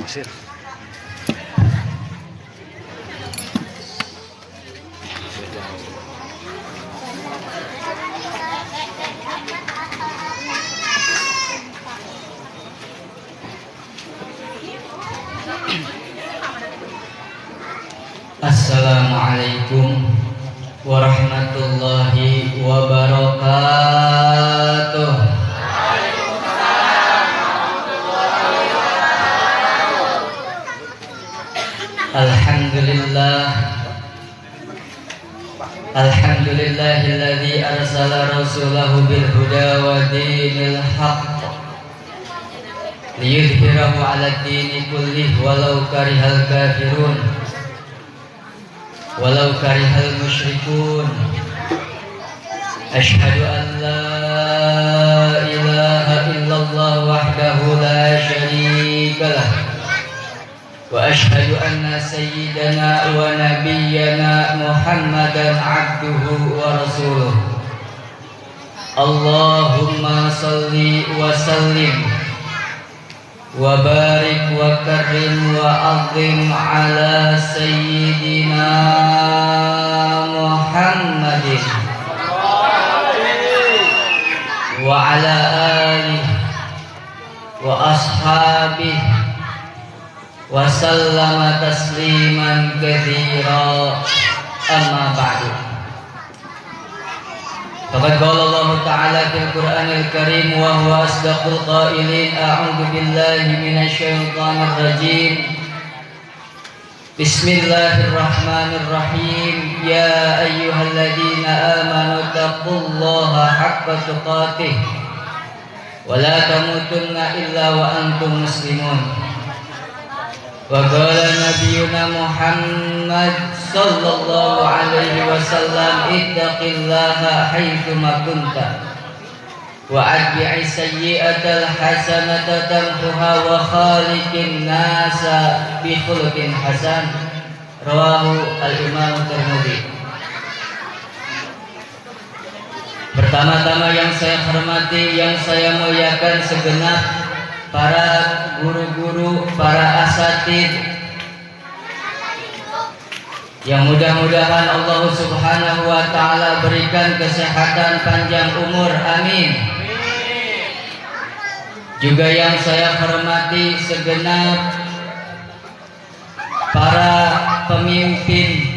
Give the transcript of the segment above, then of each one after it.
Mesir. Assalamualaikum warahmatullahi wabarakatuh. Alhamdulillahilladzi arsala rasulahu bil huda wa dinil haqq liyudhhirahu 'alad dini kullih walau karihal kafirun walau karihal musyrikun. Asyhadu an la ilaha illallah wahdahu la syarikalah wa asyhadu anna sayyidana wa nabiyyana Muhammadan abduhu wa rasuluh. Allahumma salli wa sallim wa barik wa karim wa azim ala sayyidina Muhammadin wa ala alihi wa ashabihi wa sallama tasliman katsira, amma ba'du. Faqad qala Allah Ta'ala fil Qur'anil Karim wa huwa asdaqul qailin, a'udzu billahi minasy syaithanir rajim. Bismillahirrahmanirrahim. Ya ayyuhalladzina amanu taqullaha haqqa tuqatih wa la tamutunna illa wa antum muslimun. Wa qala nabiyyuna Muhammad sallallahu alaihi wasallam, ittaqillaha haitsu ma kunta wa atbi'is sayyi'atal hasanata tamhuha wa khaliqin nasa bi khuluqin hasan. Rawahu al-Imam Tirmidzi. Pertama-tama yang saya hormati, yang saya muliakan segenap para guru-guru, para asatid, yang mudah-mudahan Allah Subhanahu wa Ta'ala berikan kesehatan panjang umur, amin. Juga yang saya hormati segenap para pemimpin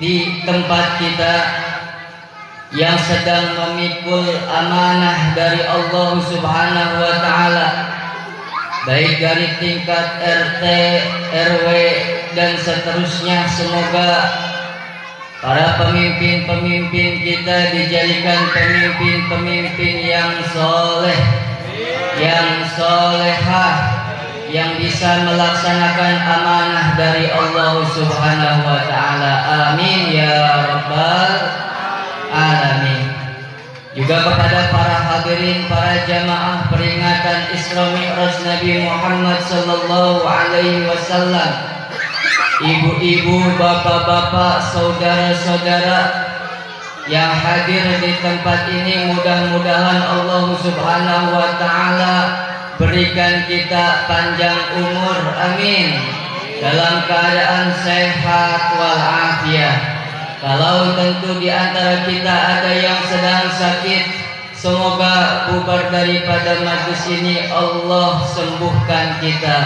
di tempat kita yang sedang memikul amanah dari Allah Subhanahu wa Ta'ala, baik dari tingkat RT, RW, dan seterusnya. Semoga para pemimpin-pemimpin kita dijadikan pemimpin-pemimpin yang soleh, yang solehah, yang bisa melaksanakan amanah dari Allah Subhanahu wa Ta'ala, amin ya rabbal alamin. Juga kepada para hadirin, para jamaah peringatan Isra Mi'raj Nabi Muhammad sallallahu alaihi wasallam, ibu-ibu, bapak-bapak, saudara-saudara yang hadir di tempat ini, mudah-mudahan Allah Subhanahu wa Ta'ala berikan kita panjang umur, amin, dalam keadaan sehat walafiat. Kalau tentu di antara kita ada yang sedang sakit, semoga bubar daripada majlis ini Allah sembuhkan kita,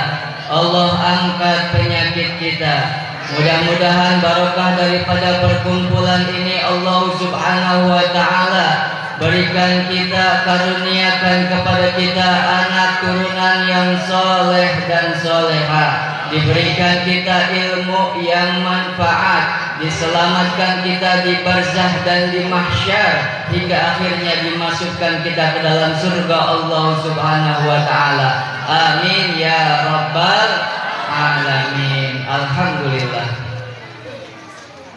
Allah angkat penyakit kita. Mudah-mudahan barokah daripada perkumpulan ini Allah Subhanahu wa Ta'ala berikan kita, karuniakan kepada kita anak turunan yang soleh dan solehah, diberikan kita ilmu yang manfaat, diselamatkan kita di barzah dan di mahsyar, hingga akhirnya dimasukkan kita ke dalam surga Allah Subhanahu wa Ta'ala, amin ya rabbal alamin. Alhamdulillah.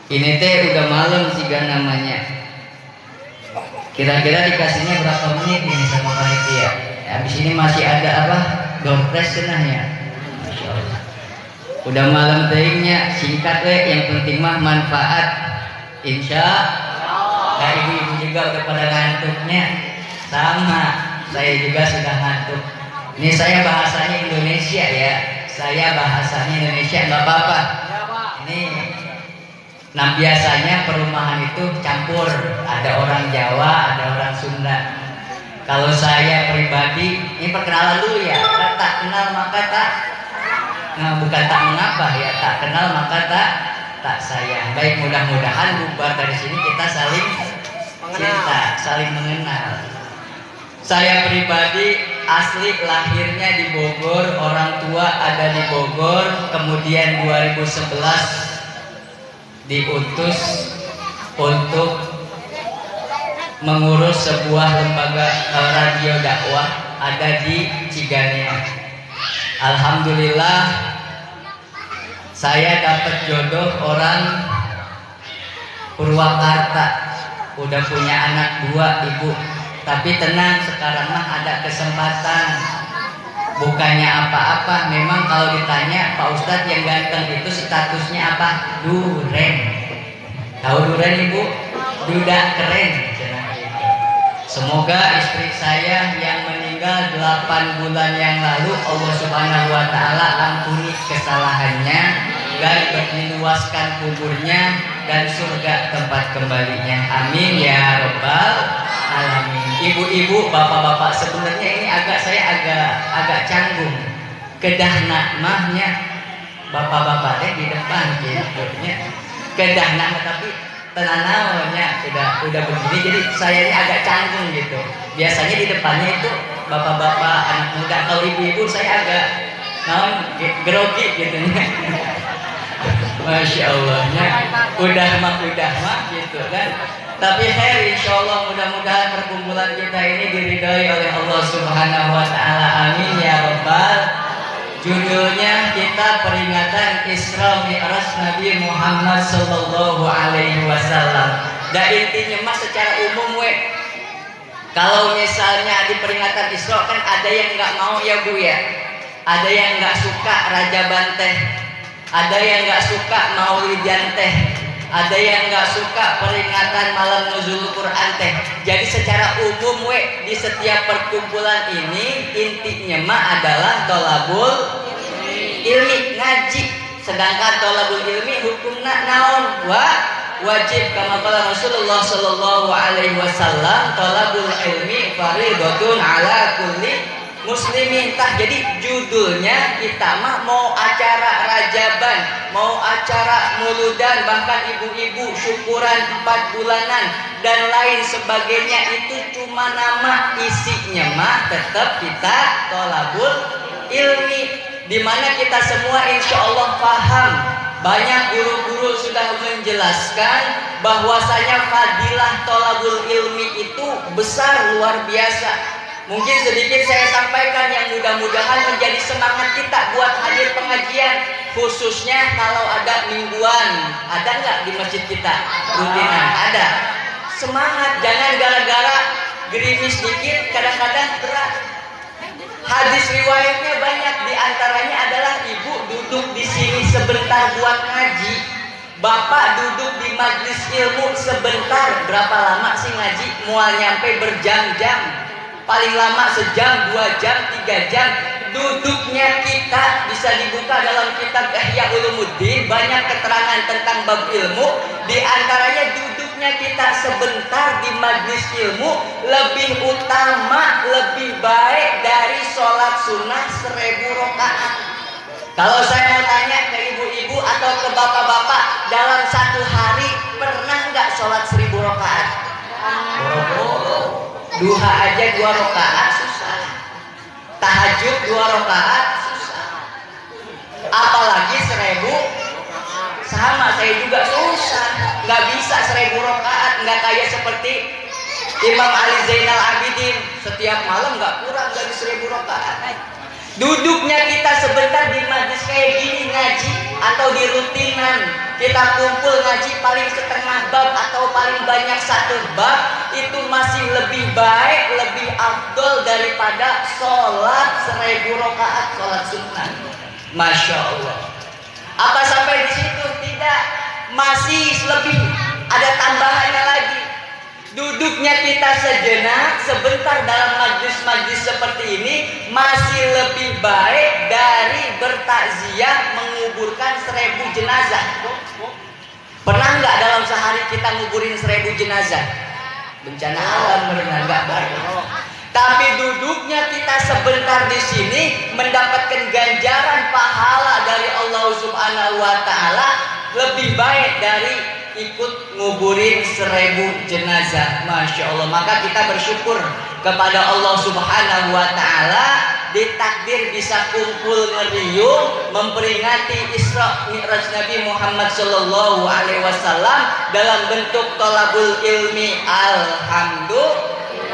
Ini teh udah malam sih kan namanya. Kira-kira dikasihnya berapa menit ini sama panitia? Habis ini masih ada apa? Dompres cenahnya. Masya Allah. Udah malam tehnya, singkat yang penting mah manfaat. Insya Allah. Nah, ibu-ibu juga udah pada ngantuknya. Sama, saya juga sudah ngantuk. Ini saya bahasanya Indonesia ya. saya bahasanya Indonesia nggak apa-apa. Ini nah biasanya perumahan itu campur, ada orang Jawa, ada orang Sunda. Kalau saya pribadi, ini perkenalan dulu ya. Tak kenal maka tak, nah, bukan tak mengapa ya, tak kenal maka tak sayang. Baik, mudah-mudahan bubar dari sini kita saling cinta, saling mengenal. Saya pribadi asli lahirnya di Bogor, orang tua ada di Bogor, kemudian 2011 diutus untuk mengurus sebuah lembaga radio dakwah ada di Ciganea. Alhamdulillah saya dapat jodoh orang Purwakarta, udah punya anak 2 ibu. Tapi tenang, sekarang mah ada kesempatan. Bukannya apa-apa, memang kalau ditanya Pak Ustadz yang ganteng itu statusnya apa? Duren. Tahu duren Ibu? Duda keren. Semoga istri saya yang meninggal 8 bulan yang lalu Allah Subhanahu wa taala ampuni kesalahannya dan diluaskan kuburnya dan surga tempat kembalinya. Amin ya rabbal alamin. Ibu-ibu, bapak-bapak, sebenarnya ini saya agak canggung. Kedah mahnya bapak-bapaknya di depan gitu nya. Kedah mah tapi tenanaunya udah begini, jadi saya ini agak canggung gitu. Biasanya di depannya itu bapak-bapak, anak muda. Kalau ibu-ibu saya agak grogi gitu nya. Masya Allahnya udah mah gitu kan. Tapi insya Allah mudah-mudahan perkumpulan kita ini diridhoi oleh Allah Subhanahu wa taala. Amin ya rabbal. Judulnya kita peringatan Isra Mi'raj Nabi Muhammad sallallahu alaihi wasallam. Dan intinya mah secara umum kalau misalnya di peringatan Isra kan ada yang nggak mau ya Bu ya. Ada yang nggak suka Raja Banteh. Ada yang nggak suka Maulidan teh. Ada yang nggak suka peringatan malam nuzul Quran teh. Jadi secara umum di setiap perkumpulan ini intinya mah adalah tolabul ilmi, ngaji. Sedangkan tolabul ilmi hukumna naon? Wajib, kama qala Rasulullah sallallahu alaihi wasallam, tolabul ilmi fardhatun ala kulli muslimin. Jadi judulnya kita mah mau acara rajaban, mau acara muludan, bahkan ibu-ibu syukuran 4 bulanan dan lain sebagainya, itu cuma nama. Isinya mah tetap kita tolabul ilmi, dimana kita semua insya Allah paham. Banyak guru-guru sudah menjelaskan bahwasanya fadilah tolabul ilmi itu besar, luar biasa. Mungkin sedikit saya sampaikan yang mudah-mudahan menjadi semangat kita buat hadir pengajian, khususnya kalau ada mingguan. Ada nggak di masjid kita rutinan? Ada. Semangat, jangan gara-gara gerimis dikit kadang-kadang berat. Hadis riwayatnya banyak, diantaranya adalah ibu duduk di sini sebentar buat ngaji, bapak duduk di majlis ilmu sebentar. Berapa lama sih ngaji? Mual nyampe berjam-jam. Paling lama sejam, 2 jam, 3 jam. Duduknya kita bisa dibuka dalam kitab Ihya Ulumuddin, banyak keterangan tentang bab ilmu. Di antaranya duduknya kita sebentar di majlis ilmu lebih utama, lebih baik dari sholat sunnah 1000 rakaat. Kalau saya mau tanya ke ibu-ibu atau ke bapak-bapak, dalam 1 hari pernah nggak sholat 1000 rakaat? Duha aja 2 rakaat susah. Tahajud 2 rakaat susah. Apalagi 1000. Sama, saya juga susah. Nggak bisa 1000 rakaat. Nggak kayak seperti Imam Ali Zainal Abidin, setiap malam nggak kurang dari 1000 rakaat. Duduknya kita sebentar di majlis kayak gini ngaji, atau di rutinan kita kumpul ngaji paling setengah bab atau paling banyak 1 bab, itu masih lebih baik, lebih afdol daripada sholat 1000 rakaat sholat sunnah. Masya Allah. Apa sampai di situ? Tidak, masih lebih ada tambahannya lagi. Duduknya kita sejenak sebentar dalam majlis-majlis seperti ini masih lebih baik dari bertakziah menguburkan 1000 jenazah. Pernah nggak dalam sehari kita nguburin 1000 jenazah? Bencana alam benar nggak baik. Tapi duduknya kita sebentar di sini mendapatkan ganjaran pahala dari Allah Subhanahu wa taala lebih baik dari ikut nguburin 1000 jenazah. Masya Allah. Maka kita bersyukur kepada Allah Subhanahu wa taala ditakdir bisa kumpul ngeriung memperingati Isra Mi'raj Nabi Muhammad sallallahu alaihi wasallam dalam bentuk thalabul ilmi.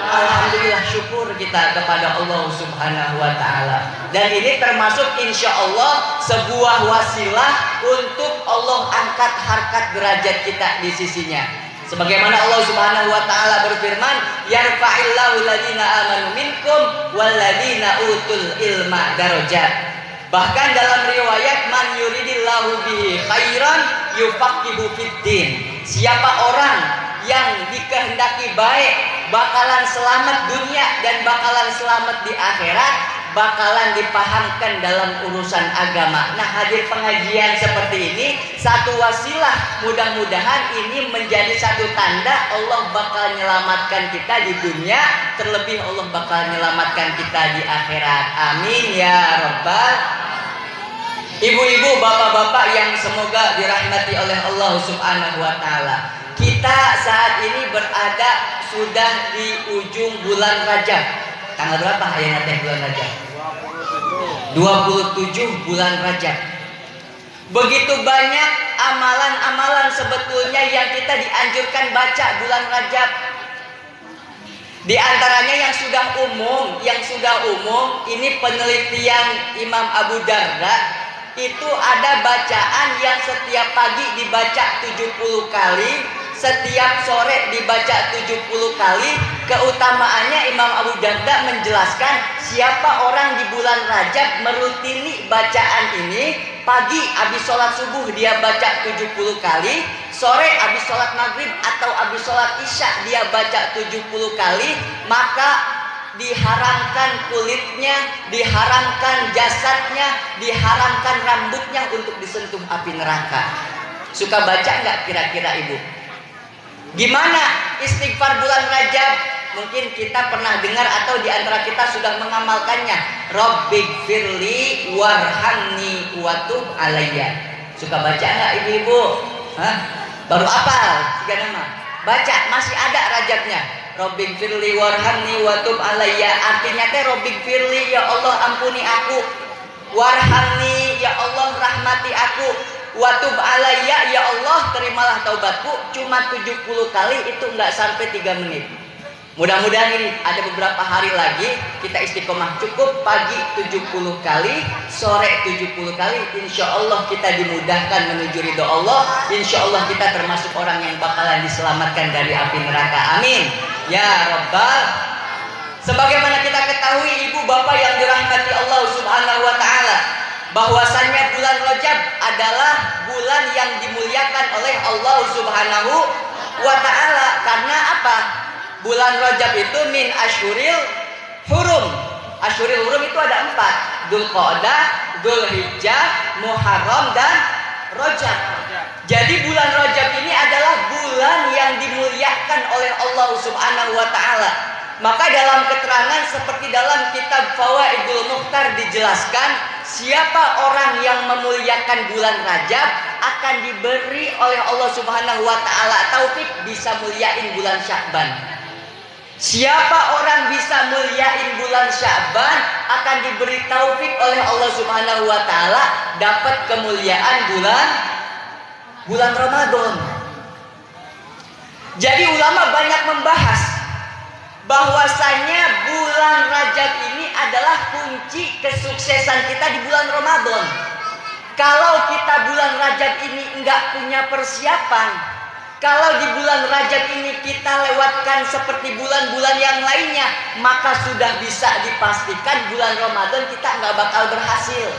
Alhamdulillah, syukur kita kepada Allah Subhanahu wa taala. Dan ini termasuk insya Allah sebuah wasilah untuk Allah angkat harkat derajat kita di sisinya. Sebagaimana Allah Subhanahu wa taala berfirman, "Yarfa'illahu alladziina aamanu minkum walladziina utul ilma darajat." Bahkan dalam riwayat, "Man yuridillahu bihi khairan yufaqihu fiddin." Siapa orang yang dikehendaki baik bakalan selamat dunia dan bakalan selamat di akhirat, bakalan dipahamkan dalam urusan agama. Nah, hadir pengajian seperti ini satu wasilah, mudah-mudahan ini menjadi satu tanda Allah bakal menyelamatkan kita di dunia, terlebih Allah bakal menyelamatkan kita di akhirat. Amin ya rabbal. Ibu-ibu, bapak-bapak yang semoga dirahmati oleh Allah Subhanahu wa taala. Kita saat ini berada sudah di ujung bulan Rajab. Tanggal berapa ayat teh bulan Rajab? 27 bulan Rajab. Begitu banyak amalan-amalan sebetulnya yang kita dianjurkan baca bulan Rajab. Di antaranya yang sudah umum, ini penelitian Imam Abu Darda, itu ada bacaan yang setiap pagi dibaca 70 kali, setiap sore dibaca 70 kali. Keutamaannya Imam Abu Darda menjelaskan siapa orang di bulan Rajab merutini bacaan ini, pagi habis sholat subuh dia baca 70 kali, sore habis sholat maghrib atau habis sholat isya dia baca 70 kali, maka diharamkan kulitnya, diharamkan jasadnya, diharamkan rambutnya untuk disentuh api neraka. Suka baca nggak kira-kira ibu? Gimana istighfar bulan Rajab? Mungkin kita pernah dengar atau diantara kita sudah mengamalkannya. Rabbighfirli warhamni watub alayya. Suka baca nggak ibu-ibu? Hah? Baru hafal 3 nama. Baca, masih ada Rajabnya. Rabbighfirli warhamni watub alayya. Artinya teh Rabbighfirli, ya Allah ampuni aku. Warhamni, ya Allah rahmati aku. Watub alayya, ya Allah terimalah taubatku. Cuma 70 kali, itu enggak sampai 3 menit. Mudah-mudahan ini ada beberapa hari lagi kita istiqomah, cukup pagi 70 kali, sore 70 kali. Insya Allah kita dimudahkan menuju ridho Allah. Insya Allah kita termasuk orang yang bakalan diselamatkan dari api neraka. Amin ya rabbal. Sebagaimana kita ketahui ibu bapak yang dirahmati Allah Subhanahu wa taala, bahwasannya bulan Rajab adalah bulan yang dimuliakan oleh Allah Subhanahu wa taala. Karena apa? Bulan Rajab itu min asyuril hurum. Asyuril hurum itu ada 4. Dzulqa'dah, Dzulhijjah, Muharram dan Rajab. Jadi bulan Rajab ini adalah bulan yang dimuliakan oleh Allah Subhanahu wa taala. Maka dalam keterangan seperti dalam kitab Fawaidul Mukhtar dijelaskan, siapa orang yang memuliakan bulan Rajab akan diberi oleh Allah Subhanahu wa taala taufik bisa muliain bulan Sya'ban. Siapa orang bisa muliain bulan Sya'ban akan diberi taufik oleh Allah Subhanahu wa taala dapat kemuliaan bulan Ramadan. Jadi ulama banyak membahas bahwasanya bulan Rajab ini adalah kunci kesuksesan kita di bulan Ramadan. Kalau kita bulan Rajab ini enggak punya persiapan, kalau di bulan Rajab ini kita lewatkan seperti bulan-bulan yang lainnya, maka sudah bisa dipastikan bulan Ramadan kita nggak bakal berhasil.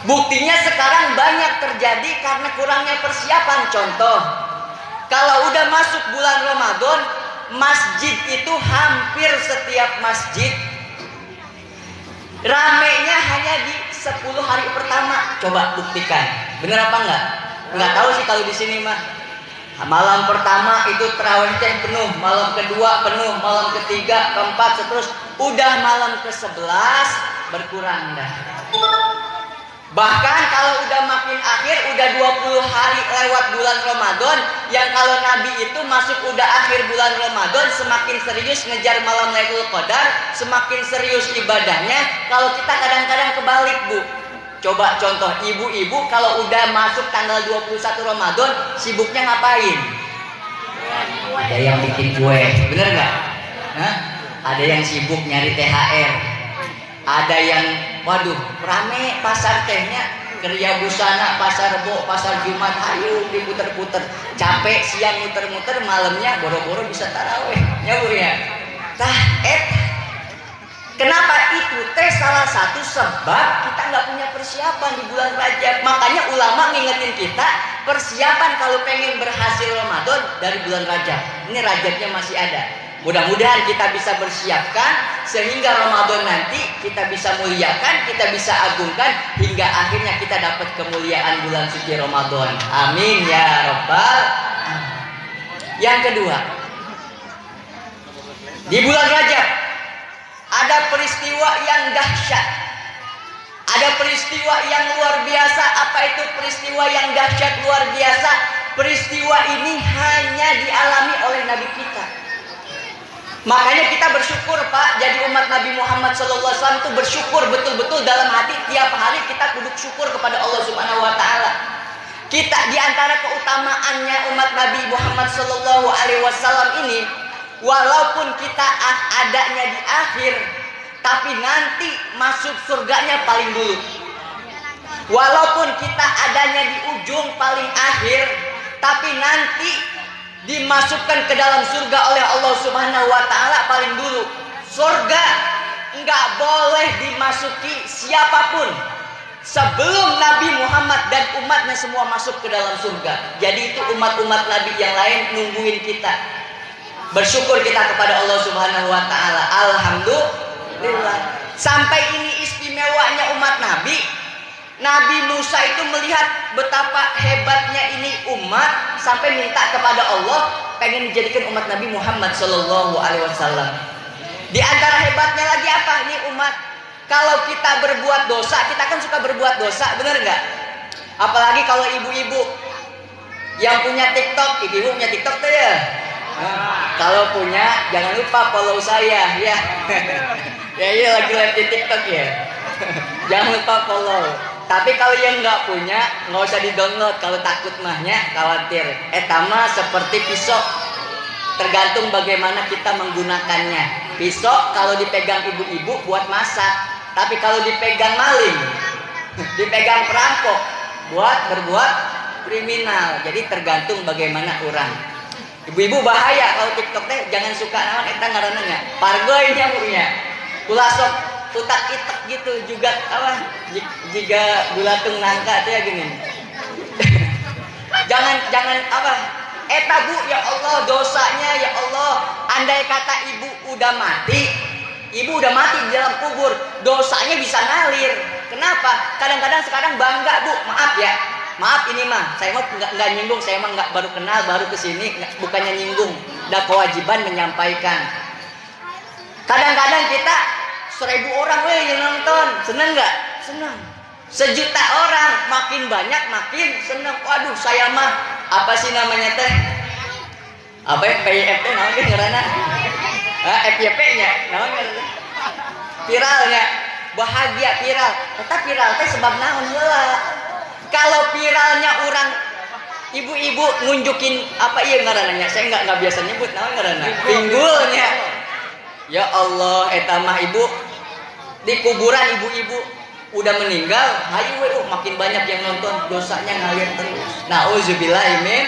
Buktinya sekarang banyak terjadi karena kurangnya persiapan. Contoh, kalau udah masuk bulan Ramadan, masjid itu hampir setiap masjid Ramenya hanya di 10 hari pertama. Coba buktikan. Bener apa enggak? Enggak tahu sih kalau di sini mah. Malam pertama itu tarawih teh penuh, malam kedua penuh, malam ketiga, keempat, seterus. Udah malam ke-11 berkurang dah. Bahkan kalau udah makin akhir, udah 20 hari lewat bulan Ramadan, yang kalau Nabi itu masuk udah akhir bulan Ramadan, semakin serius ngejar malam Lailatul Qadar, semakin serius ibadahnya. Kalau kita kadang-kadang kebalik, Bu. Coba contoh, ibu-ibu kalau udah masuk tanggal 21 Ramadan, sibuknya ngapain? Ada yang bikin kue, bener nggak? Ada yang sibuk nyari THR. Ada yang, waduh, rame pasar tehnya, Kerja Busana, pasar Rebo, pasar Jumat, ayo diputer-puter. Capek siang muter-muter, malamnya boro-boro bisa taraweh. Ya Bu ya. Kenapa itu teh salah satu sebab kita nggak punya persiapan di bulan Rajab. Makanya ulama ngingetin kita persiapan kalau pengen berhasil Ramadan dari bulan Rajab. Ini Rajabnya masih ada. Mudah-mudahan kita bisa bersiapkan sehingga Ramadan nanti kita bisa muliakan, kita bisa agungkan hingga akhirnya kita dapat kemuliaan bulan suci Ramadan. Amin ya Rabbal. Yang kedua, di bulan Rajab ada peristiwa yang dahsyat. Ada peristiwa yang luar biasa. Apa itu peristiwa yang dahsyat luar biasa? Peristiwa ini hanya dialami oleh Nabi kita. Makanya kita bersyukur Pak, jadi umat Nabi Muhammad SAW itu bersyukur betul-betul dalam hati. Tiap hari kita duduk syukur kepada Allah Subhanahu Wa Taala. Kita diantara keutamaannya umat Nabi Muhammad SAW ini, walaupun kita adanya di akhir, tapi nanti masuk surganya paling dulu. Walaupun kita adanya di ujung paling akhir, tapi nanti dimasukkan ke dalam surga oleh Allah Subhanahu Wa Taala paling dulu. Surga nggak boleh dimasuki siapapun sebelum Nabi Muhammad dan umatnya semua masuk ke dalam surga. Jadi itu umat-umat Nabi yang lain nungguin kita. Bersyukur kita kepada Allah Subhanahu Wa Taala. Alhamdulillah. Sampai ini istimewanya umat Nabi. Nabi Musa itu melihat betapa hebatnya ini umat sampai minta kepada Allah pengen dijadikan umat Nabi Muhammad Sallallahu Alaihi Wasallam. Di antara hebatnya lagi apa? Ini umat, kalau kita berbuat dosa, kita kan suka berbuat dosa, bener nggak? Apalagi kalau ibu-ibu yang punya TikTok, ibu punya TikTok tuh ya. Kalau punya, jangan lupa follow saya ya. Ya iya lagi live di TikTok ya. Jangan lupa follow. Tapi kalau yang nggak punya, nggak usah di-download. Kalau takut mahnya, khawatir. Etama seperti pisau. Tergantung bagaimana kita menggunakannya. Pisau kalau dipegang ibu-ibu buat masak. Tapi kalau dipegang maling, dipegang perampok, buat berbuat kriminal. Jadi tergantung bagaimana orang. Ibu-ibu bahaya kalau TikTok teh jangan suka naon eta ngaranna. Pargoynya punya. Kulasok utak-itak gitu juga apa? Jika bulatung nangka teh gini. jangan apa? Eta Bu, ya Allah dosanya ya Allah. Andai kata ibu udah mati di dalam kubur, dosanya bisa ngalir. Kenapa? Kadang-kadang sekarang bangga Bu, maaf ini mah, saya mah nggak nyinggung, saya mah nggak baru kenal, baru kesini, bukannya nyinggung, ada kewajiban menyampaikan. Kadang-kadang kita 1000 orang yang nonton, seneng nggak? Seneng. 1 juta orang, makin banyak makin seneng. Waduh, saya mah apa sih namanya teh? Apa ya? PYP namanya ngerana? FYP-nya, namanya viralnya, bahagia viral. Tapi viral teh sebab naon heula? Kalau viralnya orang ibu-ibu ngunjukin apa iya ngarananya? Saya nggak biasa nyebut naon ngaranna. Pinggulnya. Ya Allah, eta mah ibu di kuburan ibu-ibu udah meninggal, hayu makin banyak yang nonton, dosanya ngalir terus. Nauzubillahi min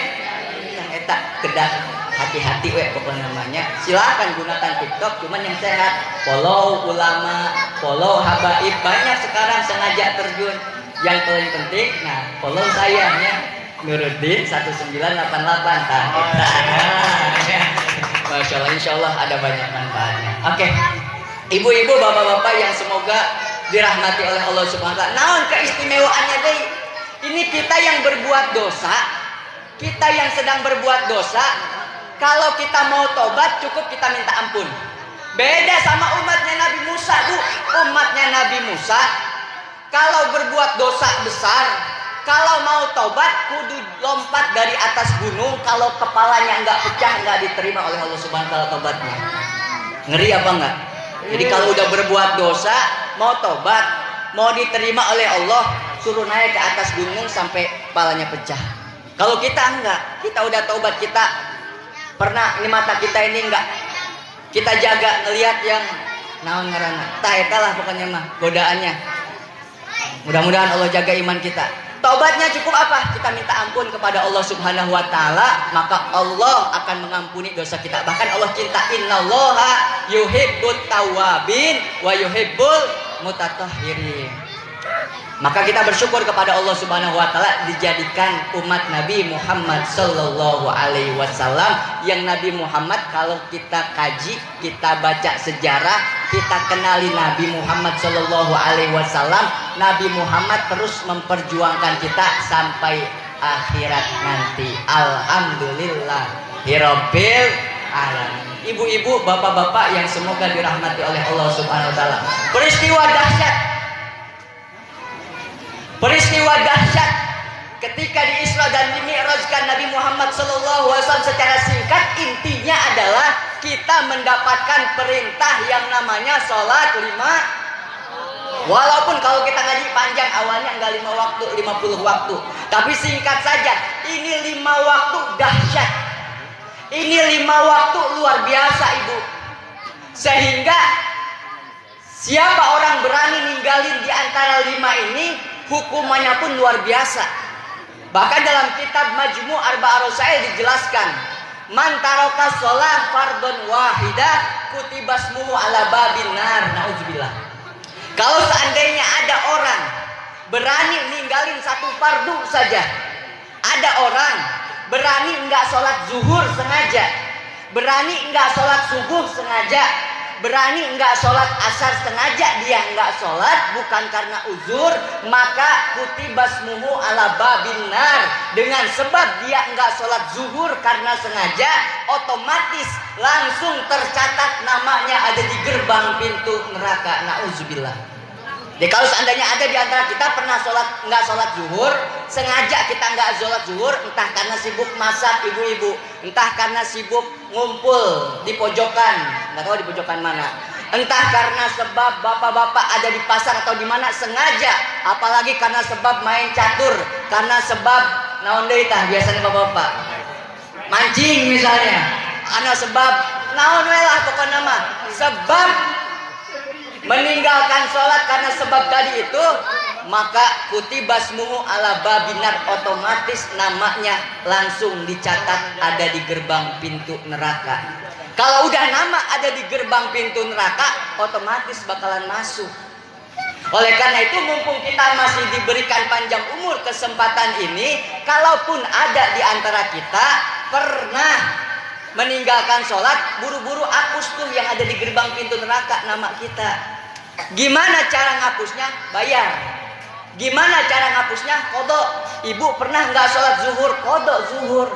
eta kedah. Hati-hati pokoknya namanya. Silakan gunakan TikTok, cuman yang sehat. Follow ulama, follow habaib, banyak sekarang sengaja terjun. Yang paling penting, follow saya ya, Nuruddin 1988. Masya Allah, insya Allah ada banyak manfaatnya. Oke, ibu-ibu, bapak-bapak yang semoga dirahmati oleh Allah Subhanahu wa taala. Naon keistimewaannya deh? Ini kita yang berbuat dosa, kita yang sedang berbuat dosa, kalau kita mau tobat cukup kita minta ampun. Beda sama umatnya Nabi Musa, Bu. Umatnya Nabi Musa kalau berbuat dosa besar, kalau mau tobat kudu lompat dari atas gunung, kalau kepalanya enggak pecah enggak diterima oleh Allah Subhanahu wa taala tobatnya. Ngeri apa enggak? Jadi kalau udah berbuat dosa, mau tobat, mau diterima oleh Allah, suruh naik ke atas gunung sampai kepalanya pecah. Kalau kita enggak, kita udah tobat, kita pernah ini mata kita ini enggak kita jaga ngelihat yang naon ngaranna. Tah eta lah pokoknya mah godaannya. Mudah-mudahan Allah jaga iman kita. Taubatnya cukup apa? Kita minta ampun kepada Allah Subhanahu wa taala, maka Allah akan mengampuni dosa kita. Bahkan Allah cinta, innallaha yuhibbut tawwabin wa yuhibbul mutatahhirin. Maka kita bersyukur kepada Allah Subhanahu wa taala dijadikan umat Nabi Muhammad sallallahu alaihi wasallam, yang Nabi Muhammad kalau kita kaji, kita baca sejarah, kita kenali Nabi Muhammad sallallahu alaihi wasallam, Nabi Muhammad terus memperjuangkan kita sampai akhirat nanti. Alhamdulillah hirabbil alamin. Ibu-ibu, bapak-bapak yang semoga dirahmati oleh Allah Subhanahu wa taala. Peristiwa dahsyat ketika di Isra dan di Mi'rajkan Nabi Muhammad SAW secara singkat, intinya adalah kita mendapatkan perintah yang namanya sholat 5. Walaupun kalau kita ngaji panjang awalnya enggak 5 waktu, 50 waktu, tapi singkat saja, ini 5 waktu dahsyat, ini 5 waktu luar biasa, Ibu. Sehingga siapa orang berani ninggalin di antara 5 ini, hukumannya pun luar biasa. Bahkan dalam kitab Majmu' Arba'ah Rasail dijelaskan, man taraka shalah fardhon wahidah kutibasmuhu ala babin nar. Nauzubillah. Kalau seandainya ada orang berani ninggalin satu fardu saja, ada orang berani enggak sholat zuhur sengaja, berani enggak sholat subuh sengaja, berani enggak sholat asar sengaja, dia enggak sholat bukan karena uzur, maka kutibasmuhu ala babin nar. Dengan sebab dia enggak sholat zuhur karena sengaja, otomatis langsung tercatat namanya ada di gerbang pintu neraka. Nauzubillah. Jadi kalau seandainya ada di antara kita pernah sholat enggak sholat zuhur, sengaja kita enggak sholat zuhur, entah karena sibuk masak ibu-ibu, entah karena sibuk ngumpul di pojokan, nggak tahu di pojokan mana, entah karena sebab bapak-bapak ada di pasar atau di mana, sengaja, apalagi karena sebab main catur, karena sebab naon deui tah biasanya bapak-bapak mancing misalnya, karena sebab naon we lah pokoknya mah, sebab meninggalkan sholat karena sebab tadi itu, maka kutibasmuhu ala babinar, otomatis namanya langsung dicatat ada di gerbang pintu neraka. Kalau udah nama ada di gerbang pintu neraka, otomatis bakalan masuk. Oleh karena itu, mumpung kita masih diberikan panjang umur kesempatan ini, kalaupun ada di antara kita pernah meninggalkan sholat, buru-buru hapus tuh yang ada di gerbang pintu neraka nama kita. Gimana cara ngapusnya? Bayar. Gimana cara ngapusnya? Kodok. Ibu pernah nggak sholat zuhur? Kodok zuhur.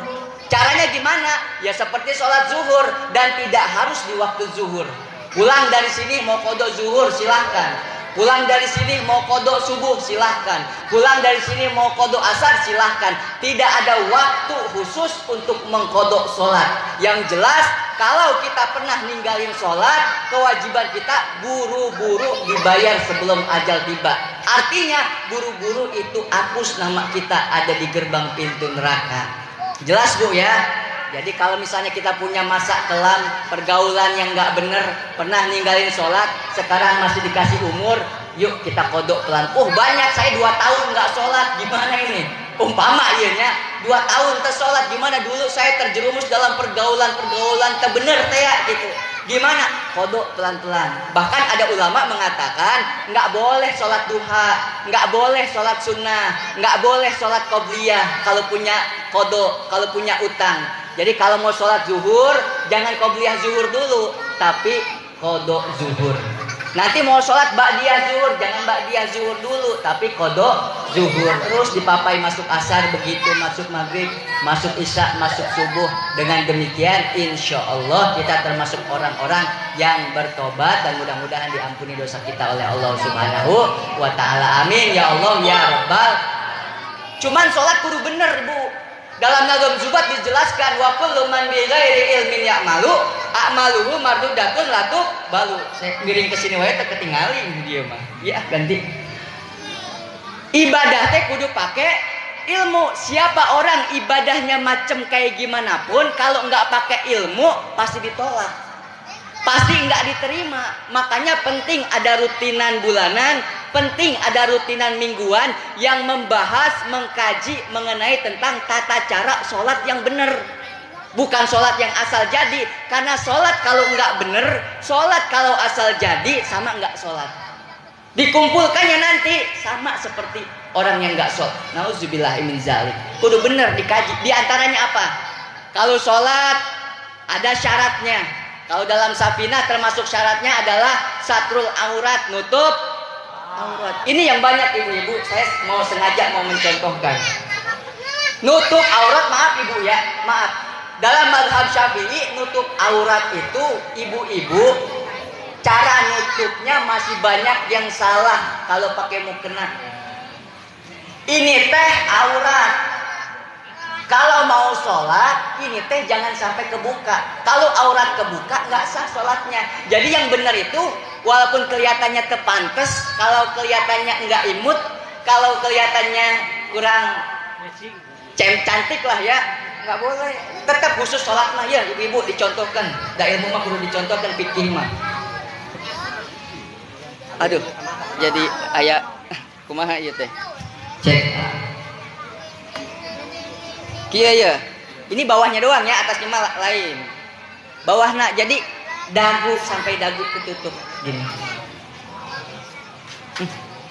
Caranya gimana? Ya seperti sholat zuhur, dan tidak harus di waktu zuhur. Pulang dari sini mau kodok zuhur silahkan. Pulang dari sini mau kodok subuh silahkan. Pulang dari sini mau kodok asar silahkan. Tidak ada waktu khusus untuk mengkodok sholat. Yang jelas, kalau kita pernah ninggalin sholat, kewajiban kita buru-buru dibayar sebelum ajal tiba. Artinya buru-buru itu hapus nama kita ada di gerbang pintu neraka. Jelas Bu ya? Jadi kalau misalnya kita punya masa kelam, pergaulan yang nggak bener, pernah ninggalin sholat, sekarang masih dikasih umur, yuk kita kodok pelan. Banyak, saya 2 tahun nggak sholat, gimana ini? Umpama ianya 2 tahun tersolat, gimana dulu saya terjerumus dalam pergaulan terbener teh gitu. Gimana? Kodok pelan-pelan. Bahkan ada ulama mengatakan nggak boleh sholat duha, nggak boleh sholat sunnah, nggak boleh sholat qobliyah kalau punya kodok, kalau punya utang. Jadi kalau mau sholat zuhur, jangan qobliyah zuhur dulu, tapi kodok zuhur. Nanti mau sholat ba'diyah zuhur, jangan ba'diyah zuhur dulu, tapi kodok zuhur. Terus dipapai masuk asar, begitu masuk maghrib, masuk isya, masuk subuh. Dengan demikian insya Allah kita termasuk orang-orang yang bertobat dan mudah-mudahan diampuni dosa kita oleh Allah Subhanahu wa ta'ala. Amin ya Allah ya Rabbal. Cuman sholat kudu bener, Bu. Dalam Nazm Zubat dijelaskan wa kullu man bi ghairi ilmin ya'malu a'maluhu mardudatun latu balu. Saya miring ke sini wae teh ketinggalin dia mah. Ya ganti. Ibadah teh kudu pakai ilmu. Siapa orang ibadahnya macem kayak gimana pun kalau enggak pakai ilmu pasti ditolak. Pasti enggak diterima. Makanya penting ada rutinan bulanan, penting ada rutinan mingguan yang membahas, mengkaji mengenai tentang tata cara sholat yang benar. Bukan sholat yang asal jadi. Karena sholat kalau enggak benar, sholat kalau asal jadi sama enggak sholat. Dikumpulkannya nanti sama seperti orang yang enggak sholat. Nauzubillahi min dzalik. Kudu benar dikaji. Di antaranya apa? Kalau sholat ada syaratnya. Kalau dalam Safinah termasuk syaratnya adalah satrul aurat, nutup aurat. Ini yang banyak ibu-ibu, saya sengaja mau mencontohkan. Nutup aurat, maaf ibu ya, maaf. Dalam mazhab Syafi'i nutup aurat itu ibu-ibu cara nutupnya masih banyak yang salah kalau pakai mukena. Ini teh aurat. Kalau mau sholat, ini teh jangan sampai kebuka. Kalau aurat kebuka, nggak sah sholatnya. Jadi yang benar itu, walaupun kelihatannya tepantes, kalau kelihatannya nggak imut, kalau kelihatannya kurang cantik lah ya, nggak boleh. Tetap khusus sholat mah ya, ibu-ibu dicontohkan. Da ilmu mah perlu dicontohkan, fikih mah. Aduh, jadi ayah kumaha ieu teh. Cek. Iya ya, ini bawahnya doang ya, atasnya malah lain. Bawahnya jadi dagu sampai dagu ketutup gini.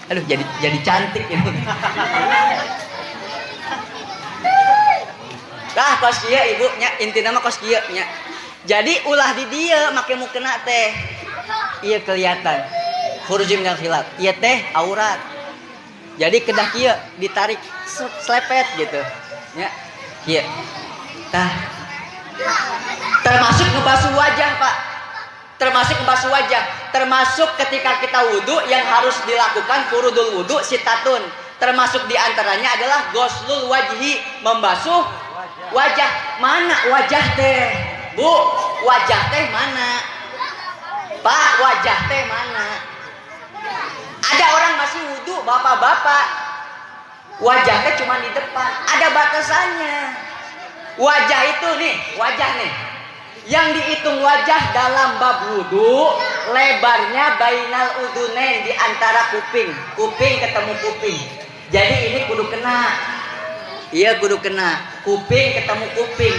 Aduh, jadi cantik ini. Lah kos kieu ibu nya, intina mah kos kieu nya. Jadi ulah di dieu make mukena teh. Ieu kelihatan. Khurujim minal khilaf. Ieu teh aurat. Jadi kedah kieu ditarik slepet gitu. Ya. Iya, nah, termasuk ngebasuh wajah Pak, termasuk ngebasuh wajah, termasuk ketika kita wudhu yang harus dilakukan furudul wudhu sitatun, termasuk diantaranya adalah ghuslul wajhi, membasuh wajah. Mana wajah teh, Bu? Wajah teh mana? Pak, wajah teh mana? Ada orang masih wudhu, bapak-bapak. Wajahnya cuma di depan, ada batasannya. Wajah itu nih, wajah nih. Yang dihitung wajah dalam bab wudu, lebarnya bainal udunain, di antara kuping. Kuping ketemu kuping. Jadi ini kudu kena. Iya kudu kena. Kuping ketemu kuping.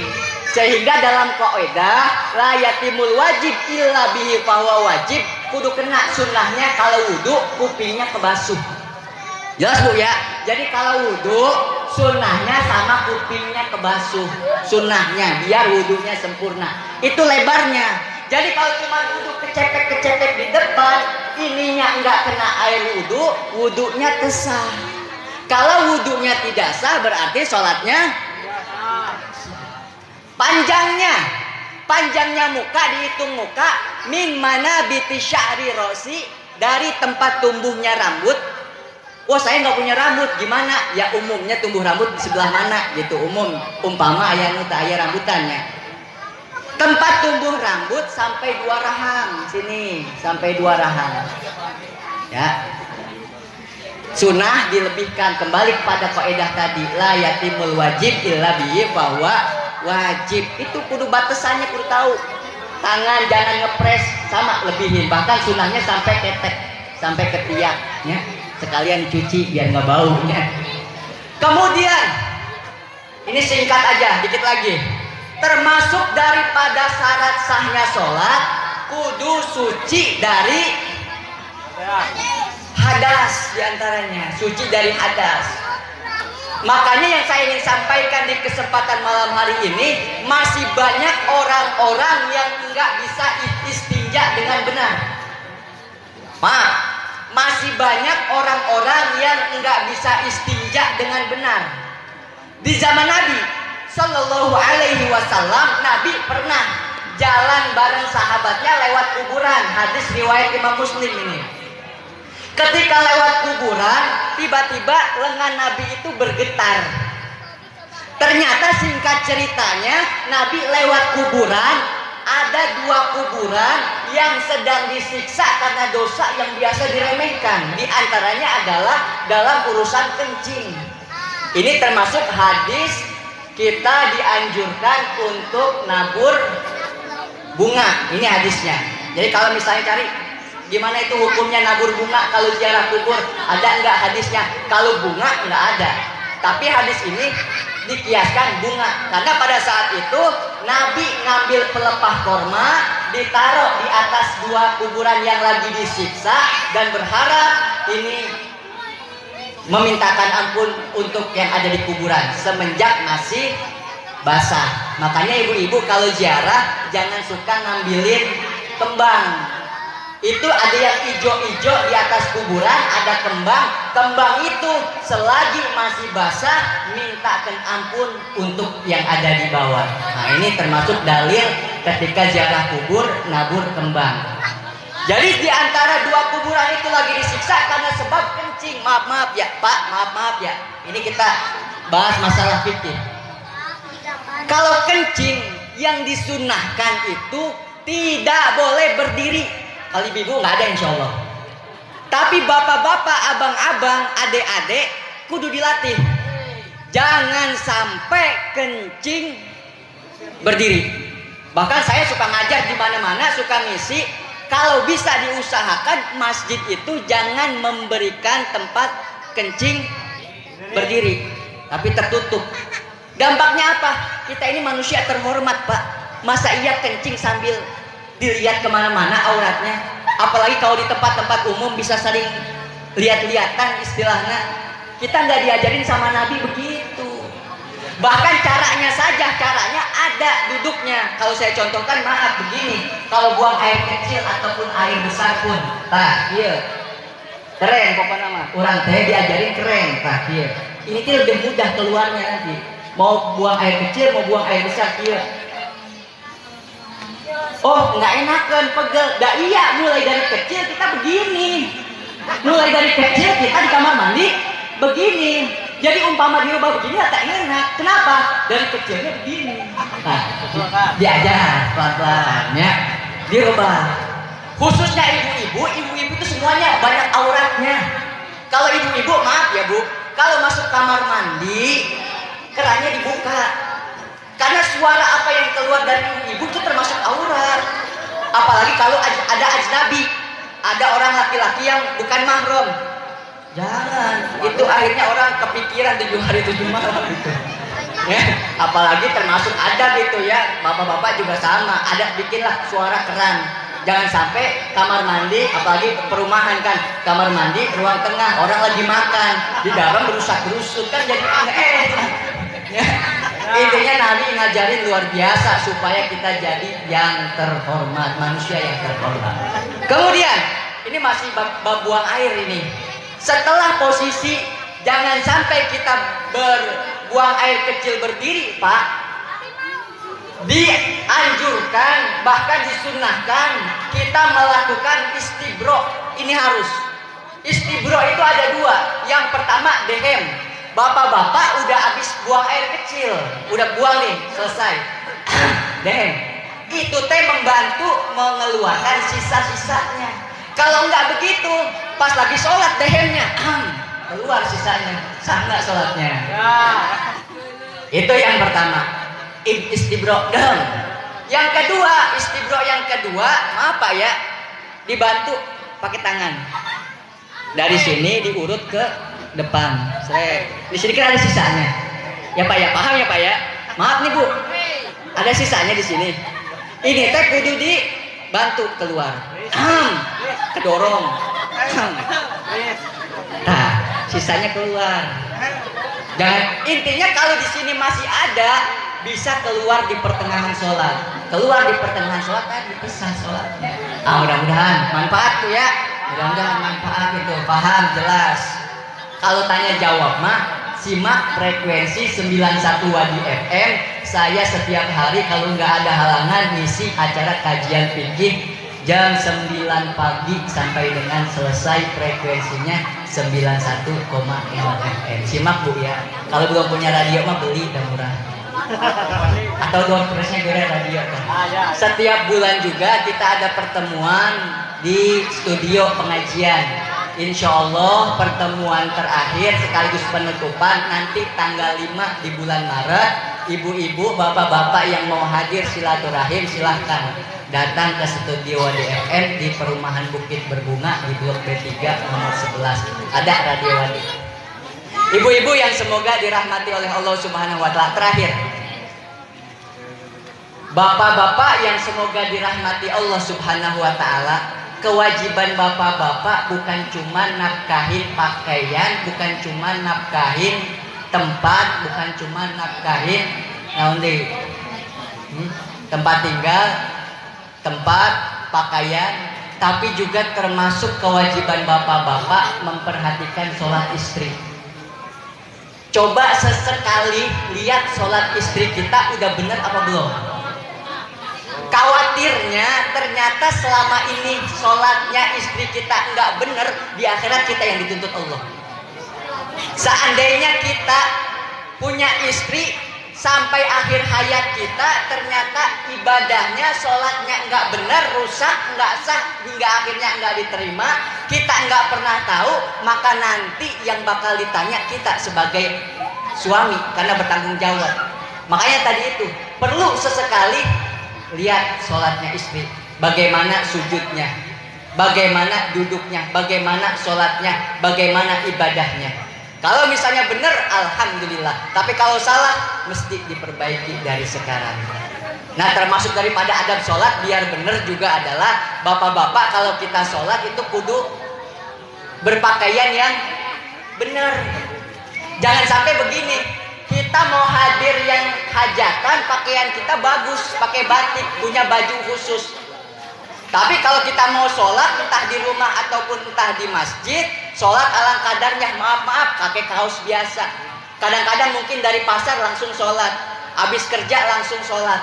Sehingga dalam kaidah la yatimul wajib illa bihi fahuwa wajib, kudu kena. Sunnahnya kalau wudu kupingnya kebasuh. Jelas Bu ya. Jadi kalau wudhu sunnahnya sama kupingnya kebasuh. Sunnahnya biar wudhunya sempurna. Itu lebarnya. Jadi kalau cuma wudhu kecepek-kecepek di depan, ininya enggak kena air wudhu, wudhunya sah. Kalau wudhunya tidak sah berarti sholatnya panjangnya muka, dihitung muka min mana biti sya'ri rosi, dari tempat tumbuhnya rambut. Wah saya nggak punya rambut, gimana? Ya umumnya tumbuh rambut di sebelah mana gitu, umpama ayah nuta ayah rambutannya. Tempat tumbuh rambut sampai 2 rahang sini, sampai 2 rahang. Ya. Sunnah dilebihkan, kembali kepada kaidah tadi, la yatimul wajib illa bihi bahwa wajib. Itu kudu batasannya kudu tahu. Tangan jangan ngepres, sama lebihin. Bahkan sunnahnya sampai ketek, sampai ketiak, ya. Sekalian dicuci biar nggak baunya. Kemudian ini singkat aja, dikit lagi. Termasuk daripada syarat sahnya sholat, kudu suci dari hadas, diantaranya suci dari hadas. Makanya yang saya ingin sampaikan di kesempatan malam hari ini, masih banyak orang-orang yang nggak bisa istinja dengan benar. Maaf, masih banyak orang-orang yang nggak bisa istinja dengan benar. Di zaman Nabi Sallallahu Alaihi Wasallam, Nabi pernah jalan bareng sahabatnya lewat kuburan. Hadis riwayat Imam Muslim ini. Ketika lewat kuburan, tiba-tiba lengan Nabi itu bergetar. Ternyata singkat ceritanya, Nabi lewat kuburan, ada 2 kuburan yang sedang disiksa karena dosa yang biasa diremehkan. Di antaranya adalah dalam urusan kencing. Ini termasuk hadis kita dianjurkan untuk nabur bunga. Ini hadisnya. Jadi kalau misalnya cari gimana itu hukumnya nabur bunga kalau ziarah kubur, ada enggak hadisnya? Kalau bunga enggak ada. Tapi hadis ini dikiaskan bunga, karena pada saat itu Nabi ngambil pelepah korma, ditaruh di atas 2 kuburan yang lagi disiksa dan berharap ini memintakan ampun untuk yang ada di kuburan semenjak masih basah. Makanya ibu-ibu kalau ziarah jangan suka ngambilin kembang. Itu ada yang ijo-ijo di atas kuburan, ada kembang. Kembang itu selagi masih basah mintakan ampun untuk yang ada di bawah. Nah, ini termasuk dalil ketika ziarah kubur nabur kembang. Jadi di antara 2 kuburan itu lagi disiksa karena sebab kencing. Maaf ya Pak, maaf ya. Ini kita bahas masalah fikih. Kalau kencing yang disunahkan itu tidak boleh berdiri. Kalau ibu nggak ada insya Allah. Tapi bapak-bapak, abang-abang, adik-adik kudu dilatih. Jangan sampai kencing berdiri. Bahkan saya suka ngajar di mana-mana, suka ngisi. Kalau bisa diusahakan masjid itu jangan memberikan tempat kencing berdiri, tapi tertutup. Dampaknya apa? Kita ini manusia terhormat, Pak. Masa iya kencing sambil dilihat kemana-mana auratnya? Apalagi kalau di tempat-tempat umum bisa saling lihat-lihatan istilahnya. Kita nggak diajarin sama Nabi begitu. Bahkan caranya ada duduknya. Kalau saya contohkan, maaf begini. Kalau buang air kecil ataupun air besar pun, tah, iya. Keren pokoknya mah. Orang teh diajarin keren, tah, iya. Ini tuh lebih mudah keluarnya nanti. Mau buang air kecil, mau buang air besar, iya. Oh, nggak enakan, pegel. Dah iya, mulai dari kecil kita begini. Mulai dari kecil kita di kamar mandi begini. Jadi umpama dirubah begini tak enak. Kenapa? Dari kecilnya begini. Nah, diajar pelan-pelan ya. Dirubah. Khususnya ibu-ibu itu semuanya banyak auratnya. Kalau ibu-ibu, maaf ya Bu, kalau masuk kamar mandi kerannya dibuka. Karena suara apa yang keluar dari ibu itu termasuk aurat. Apalagi kalau ada ajnabi, ada orang laki-laki yang bukan mahram. Jangan, itu akhirnya orang kepikiran 7 hari 7 malam gitu. Ya, apalagi termasuk adab itu ya, bapak-bapak juga sama. Ada bikinlah suara keran. Jangan sampai kamar mandi, apalagi perumahan kan, kamar mandi ruang tengah, orang lagi makan, di dalam berusak-berusuk kan jadi aneh. Ya. Intinya Nabi ngajarin luar biasa supaya kita jadi yang terhormat, manusia yang terhormat. Kemudian ini masih bab buang air ini. Setelah posisi, jangan sampai kita berbuang air kecil berdiri, Pak. Dianjurkan, bahkan disunahkan kita melakukan istibro. Ini harus. Istibro itu ada 2. Yang pertama dehem. Bapak-bapak udah habis buang air kecil, udah buang nih, selesai. Dehem. Itu teh membantu mengeluarkan sisa-sisanya. Kalau nggak begitu, pas lagi sholat dehemnya, keluar sisanya, sah nggak sholatnya? Ya. Itu yang pertama, istibro dong. Yang kedua, istibro yang kedua, maaf Pak ya, dibantu pakai tangan. Dari sini diurut ke depan. Di sini kan ada sisanya. Ya Pak ya, paham ya Pak ya? Maaf nih Bu, ada sisanya di sini. Ini teh kudu dibantu keluar. Kedorong. Nah, sisanya keluar. Jangan, intinya kalau di sini masih ada, bisa keluar di pertengahan sholat. Keluar di pertengahan sholat kan dipisah sholatnya. Mudah-mudahan manfaat tuh ya. Mudah-mudahan manfaat itu, paham, jelas. Kalau tanya jawab mah, simak frekuensi 91 Wadi FM. Saya setiap hari kalau nggak ada halangan ngisi acara kajian fikih jam 9 pagi sampai dengan selesai, frekuensinya 91,0 FM. Simak Bu ya. Kalau belum punya radio mah beli, udah murah. Atau doorpressnya gue radio kan. Setiap bulan juga kita ada pertemuan di studio pengajian. Insya Allah pertemuan terakhir sekaligus penutupan nanti tanggal 5 di bulan Maret. Ibu-ibu, bapak-bapak yang mau hadir silaturahim silahkan datang ke studio Wadi FM di Perumahan Bukit Berbunga di Blok B3 nomor 11. Ada Radio Wadi. Ibu-ibu yang semoga dirahmati oleh Allah Subhanahu wa taala. Terakhir, bapak-bapak yang semoga dirahmati Allah Subhanahu wa taala, kewajiban bapak-bapak bukan cuma nafkahin pakaian, bukan cuma nafkahin tempat, bukan cuma nafkahin tempat tinggal, tempat pakaian, tapi juga termasuk kewajiban bapak-bapak memperhatikan sholat istri. Coba sesekali lihat sholat istri kita udah bener apa belum. Khawatirnya ternyata selama ini sholatnya istri kita nggak bener, di akhirat kita yang dituntut Allah. Seandainya kita punya istri sampai akhir hayat kita, ternyata ibadahnya, sholatnya nggak benar, rusak, nggak sah, hingga akhirnya nggak diterima, kita nggak pernah tahu, maka nanti yang bakal ditanya kita sebagai suami karena bertanggung jawab. Makanya tadi itu perlu sesekali lihat sholatnya istri, bagaimana sujudnya, bagaimana duduknya, bagaimana sholatnya, bagaimana ibadahnya. Kalau misalnya benar, alhamdulillah. Tapi kalau salah, mesti diperbaiki dari sekarang. Nah, termasuk daripada adab sholat biar benar juga adalah bapak-bapak kalau kita sholat itu kudu berpakaian yang benar. Jangan sampai begini, kita mau hadir yang hajatan, pakaian kita bagus, pakai batik, punya baju khusus. Tapi kalau kita mau sholat, entah di rumah ataupun entah di masjid, sholat ala kadarnya, maaf, pakai kaos biasa. Kadang-kadang mungkin dari pasar langsung sholat, habis kerja langsung sholat.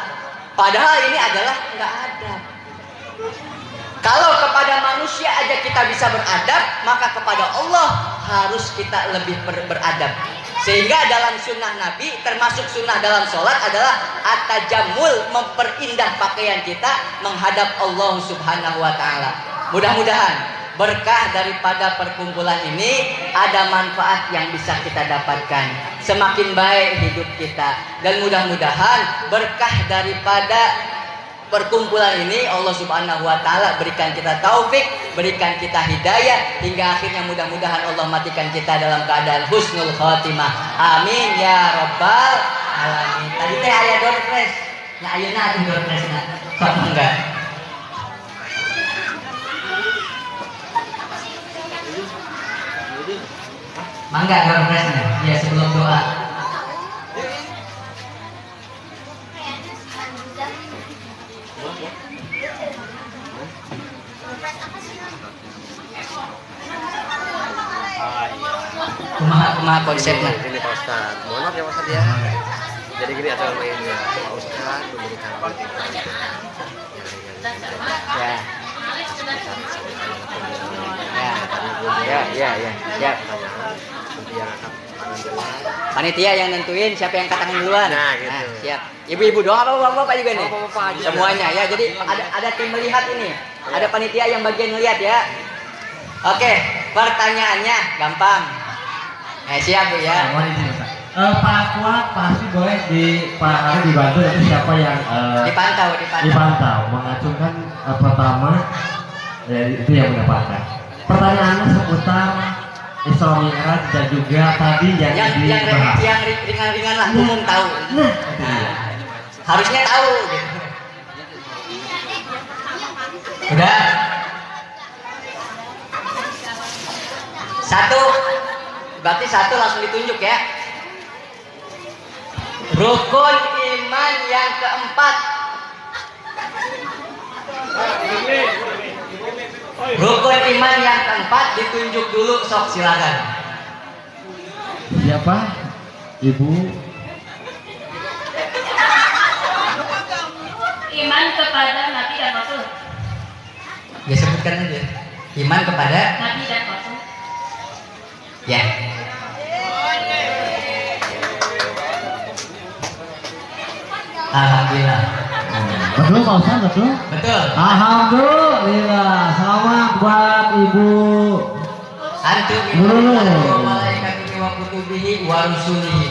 Padahal ini adalah nggak adab. Kalau kepada manusia aja kita bisa beradab, maka kepada Allah harus kita lebih beradab. Sehingga dalam sunnah Nabi, termasuk sunnah dalam sholat adalah at-tajammul, memperindah pakaian kita menghadap Allah Subhanahu wa ta'ala. Mudah-mudahan berkah daripada perkumpulan ini ada manfaat yang bisa kita dapatkan. Semakin baik hidup kita. Dan mudah-mudahan berkah daripada perkumpulan ini Allah Subhanahu wa taala berikan kita taufik, berikan kita hidayah, hingga akhirnya mudah-mudahan Allah matikan kita dalam keadaan husnul khotimah. Amin ya rabbal alamin. Tadi teh aya door prize. Nya ayeuna atuh door prize-na. Sok enggak? Mangga door prize-nya. Ya sebelum doa. Kumaha konsepnya? Ini Pak Ustad, mohon maaf ya Pak Ustad ya. Jadi gini acara mainnya, Pak Ustad memberikan ya. Nanti yang akan Panitia yang nentuin siapa yang katakan duluan. Nah, gitu. Nah, siap. Ibu-ibu doang apa bapak-bapak juga nih? Bapak-bapak aja. Semuanya ya. Jadi ada tim melihat ini. Ada panitia yang bagian melihat ya. Oke, pertanyaannya gampang. Siap Bu ya. Pak Kuat pasti boleh Pak Ari dibantu nanti siapa yang dipantau mengacungkan pertama itu yang mendapatkan. Pertanyaannya seputar Isra Mi'raj dan juga tadi yang dibahas. Yang ringan-ringan lah, umum tahu. Nah, harusnya tahu. Gitu. Udah. Berarti satu langsung ditunjuk ya. Rukun iman yang keempat. Rukun iman yang keempat ditunjuk dulu, sok silakan. Siapa? Ibu. Iman kepada Nabi dan Rasul. Ya sebutkan aja. Iman kepada Nabi dan Rasul. ya. Alhamdulillah. Betul Pak Ustaz, betul? Betul. Alhamdulillah. Selamat buat Ibu. Antum Dulu. wa malaikatihi wa kutubihi wa rusulihi.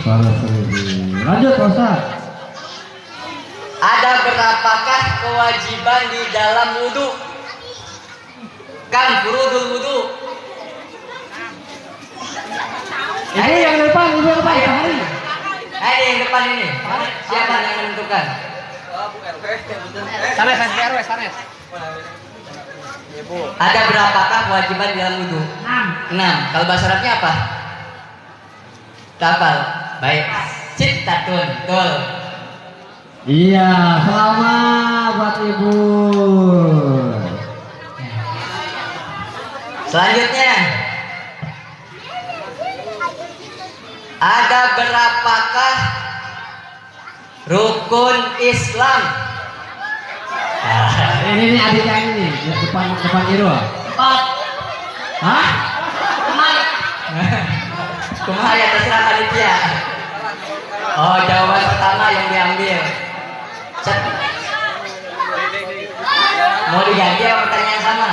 Lanjut Pak Ustaz. Ada berapakah kewajiban di dalam wudu? Kam furudul wudu? Ibu yang depan, ibu yang depan. Hari. Ini yang depan ini. Siapa yang menentukan? Sanes, RW, Sanes. Ada berapakah kewajiban di dalam wudu? 6. Kalau bahasa Arabnya apa? Tapal. Baik. Cittatun. Betul. Iya, selamat buat Ibu. Selanjutnya, ada berapakah rukun Islam? Ini adik yang ini, depan Iro. 4. Hah? Kumaha ya terserah panitia. Oh, jawaban pertama yang diambil. Cet. Mau diganti apa pertanyaan sama?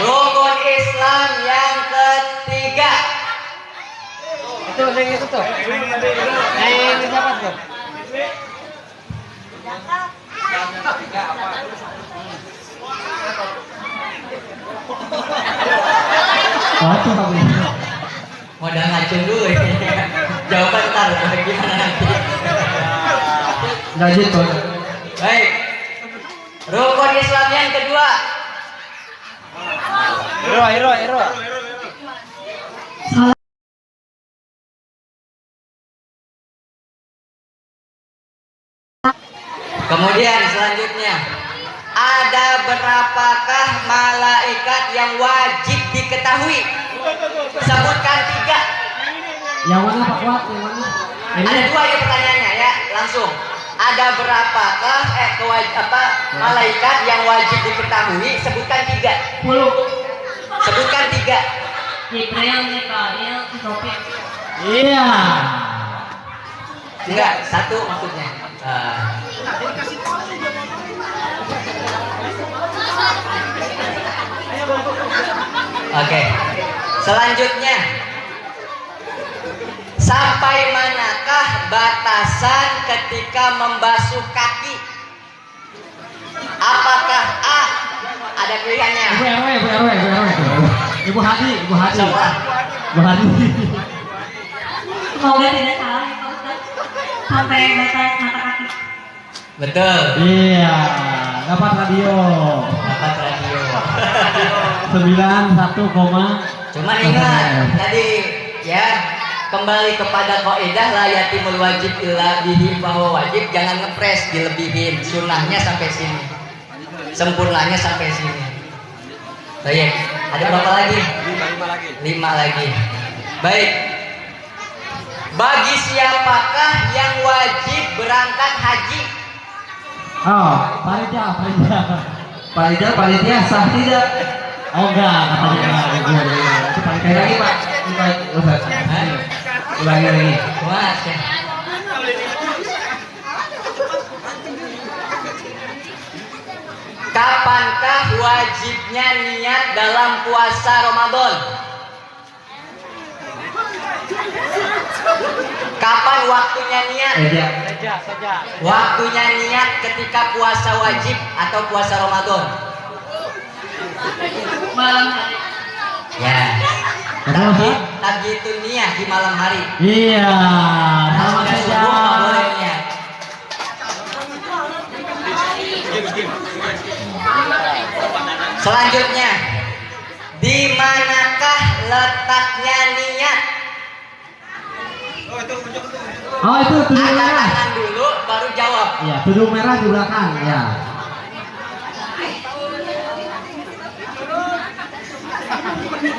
Rukun Islam yang ketiga. Itu tuh. Ini siapa tuh? Oh, itu Pak Ustaz. Modal ngacung dulu ini. Jawaban ntar gimana nanti. Lanjut Pak. Baik. Rukun Islam yang kedua. Hero. Kemudian selanjutnya, ada berapakah malaikat yang wajib diketahui? Sebutkan 3. Yang mana Pak Kuat? Yang mana? Ada 2 ini pertanyaannya ya, langsung. Ada berapakah malaikat yang wajib diketahui? Sebutkan 3. 10. Sebutkan 3. Jibril, Mikail, Israfil. Iya. Enggak, 1 maksudnya. Oke. Selanjutnya, sampai manakah batasan ketika membasuh kaki? Apakah A? Ada pilihannya. Ibu RW. Ibu Hadi. Semua. Ibu Hadi. Semoga tidak salah ya Pak Ustaz. Sampai batas mata kaki. Betul. Iya, dapat radio. Dapat radio. 91, Cuman ingat tadi ya, kembali kepada kaidah la yatimul wajib illa bihi bahwa wajib jangan ngepres, dilebihin. Sunnahnya sampai sini, sempurnanya sampai sini. Baik, ada berapa lagi? 5 lagi. Baik. Bagi siapakah yang wajib berangkat haji? Oh, panitia sah tidak? Oh enggak, katanya itu panitia lagi Pak. Ulangi lagi. Mas, ya. Kapankah wajibnya niat dalam puasa Ramadan? Kapan waktunya niat? Saja. Waktunya niat ketika puasa wajib atau puasa Ramadan? Malam hari. Ya. Tapi itu niat di malam hari. Iya, Nah, sama sudah saja. subuh nggak boleh niat. Selanjutnya, di manakah letaknya niat? Oh itu tudung Angkat merah. tangan dulu, baru jawab. Iya, tudung merah di belakang. Ya.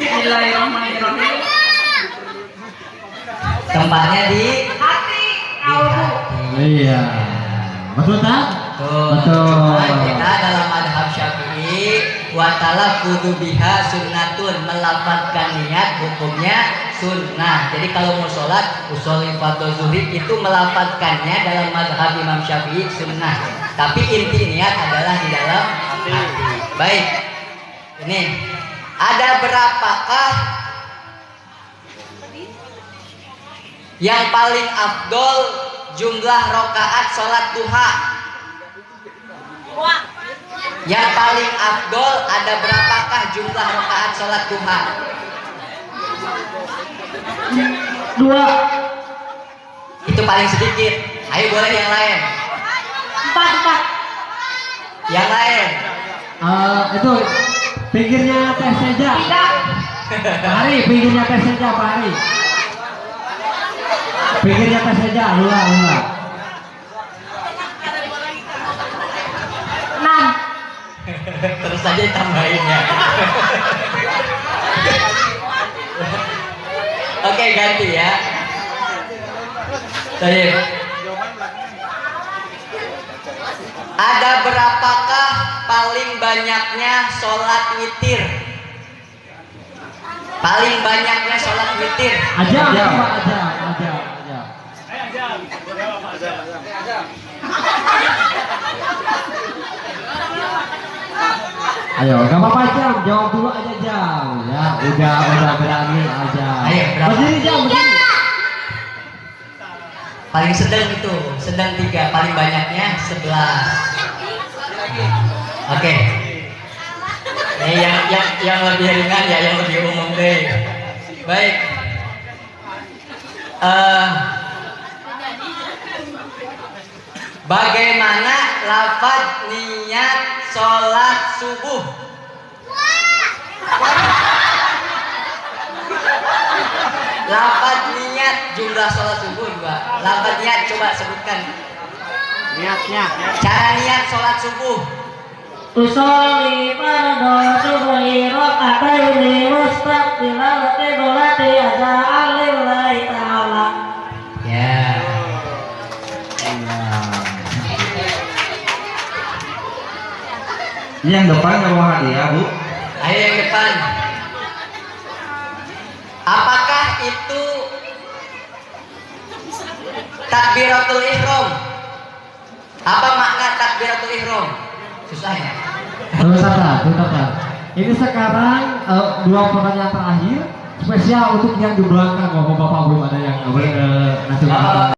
Bismillahirrahmanirrahim. Tempatnya di Hati kalbu. Iya. Betul tak? Betul. Cuma kita dalam madhab Syafi'i wa talaffuzu biha sunnatun, melafadzkan niat hukumnya sunnah. Jadi kalau mau sholat usholi fardhu zuhri itu melafadzkannya dalam madhab Imam Syafi'i sunnah. Tapi inti niat adalah di dalam hati. Baik. Ini ada berapakah yang paling afdol jumlah rokaat sholat duha? Yang paling afdol ada berapakah jumlah rokaat sholat duha? 2. Itu paling sedikit. Ayo boleh yang lain. 4. Yang lain. Itu pinggirnya tes saja. Tidak. Pak Hari, pinggirnya tes saja Pak Hari. Pinggirnya tes saja, lula. 6. Terus saja tambahin ya. Oke, ganti ya. Baik. Ada berapakah paling banyaknya sholat witir? Paling banyaknya sholat witir. Aja. Ayo, gak apa-apa Jam, jawab dulu aja Jam. Ya, udah berani aja. Ayo, berapa? Berdiri Jam, berdiri. Paling sedang itu, sedang 3, paling banyaknya 11. Oke. Ini yang lebih ringan ya, yang lebih umum deh. Baik. Bagaimana lafaz niat sholat subuh? Lafaz niat jumlah sholat subuh juga. Lafaz niat coba sebutkan. Niatnya. Cara niat sholat subuh. Usolli fardhu subhi raka'ataini mustaqbilal qiblati adha'an lillahi ta'ala. Ya. Ini yang depan nggak hadiah Bu? Ayo yang depan. Apakah itu takbiratul ihram? Apa makna takbiratul ihram? Susah ya? Bentar. Ini sekarang 2 pertanyaan terakhir spesial untuk yang di belakang. Bapak belum ada yang ngasih